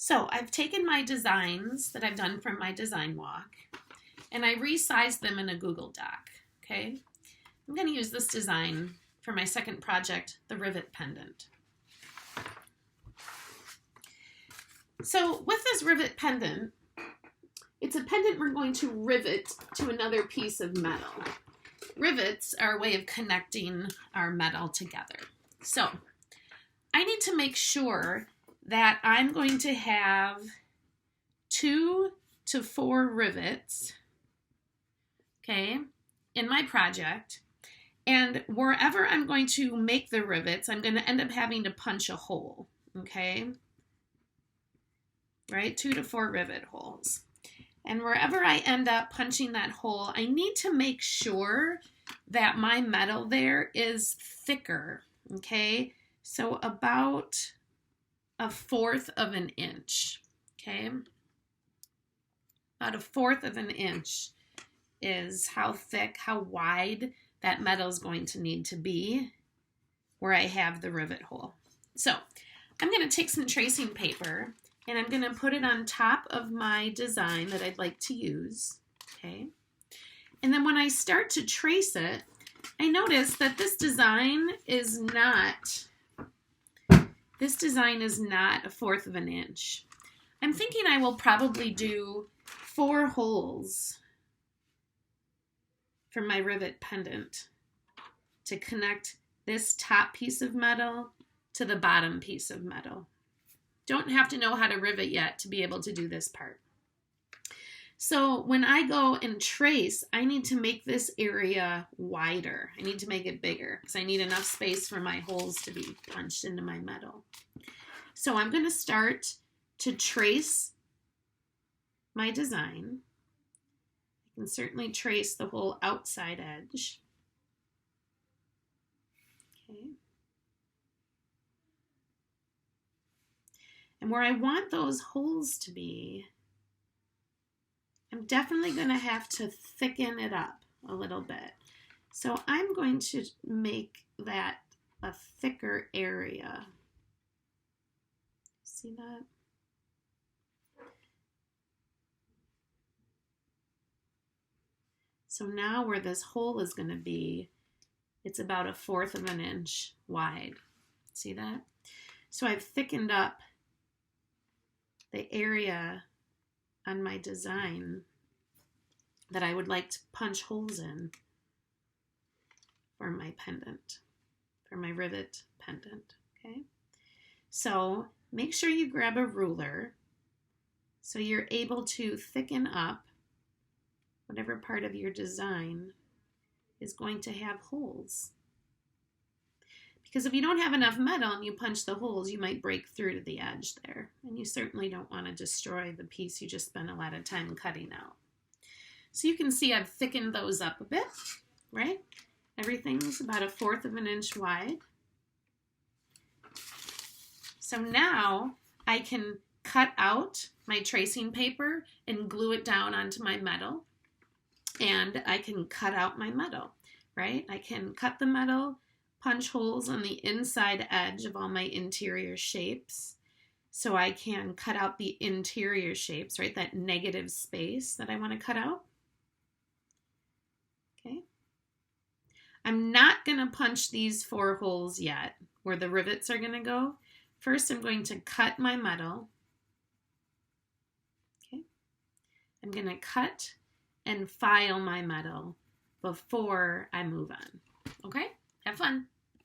So I've taken my designs that I've done from my design walk and I resized them in a Google Doc, okay? I'm going to use this design for my second project, the Rivet pendant. So with this Rivet pendant, it's a pendant we're going to rivet to another piece of metal. Rivets are a way of connecting our metal together. So I need to make sure that I'm going to have 2 to 4 rivets, okay, in my project. And wherever I'm going to make the rivets, I'm going to end up having to punch a hole, okay? Right, 2 to 4 rivet holes. And wherever I end up punching that hole, I need to make sure that my metal there is thicker, okay? So about 1/4 of an inch, okay? About 1/4 of an inch is how thick, how wide that metal is going to need to be where I have the rivet hole. So I'm going to take some tracing paper and I'm going to put it on top of my design that I'd like to use, okay? And then when I start to trace it, I notice that this design is not 1/4 of an inch. I'm thinking I will probably do 4 holes for my rivet pendant to connect this top piece of metal to the bottom piece of metal. Don't have to know how to rivet yet to be able to do this part. So when I go and trace, I need to make this area wider. I need to make it bigger because I need enough space for my holes to be punched into my metal. So I'm going to start to trace my design. I can certainly trace the whole outside edge. Okay. And where I want those holes to be, I'm definitely going to have to thicken it up a little bit. So I'm going to make that a thicker area. See that? So now where this hole is going to be, it's about 1/4 of an inch wide. See that? So I've thickened up the area on my design that I would like to punch holes in for my pendant, for my rivet pendant, okay? So make sure you grab a ruler so you're able to thicken up whatever part of your design is going to have holes. Because if you don't have enough metal and you punch the holes, you might break through to the edge there. And you certainly don't want to destroy the piece you just spent a lot of time cutting out. So you can see I've thickened those up a bit, right? Everything's about 1/4 of an inch wide. So now I can cut out my tracing paper and glue it down onto my metal. And I can cut out my metal, right? I can cut the metal, punch holes on the inside edge of all my interior shapes. So I can cut out the interior shapes, right? That negative space that I want to cut out. Okay. I'm not going to punch these 4 holes yet where the rivets are going to go. First, I'm going to cut my metal. Okay. I'm going to cut and file my metal before I move on. Okay? Have fun.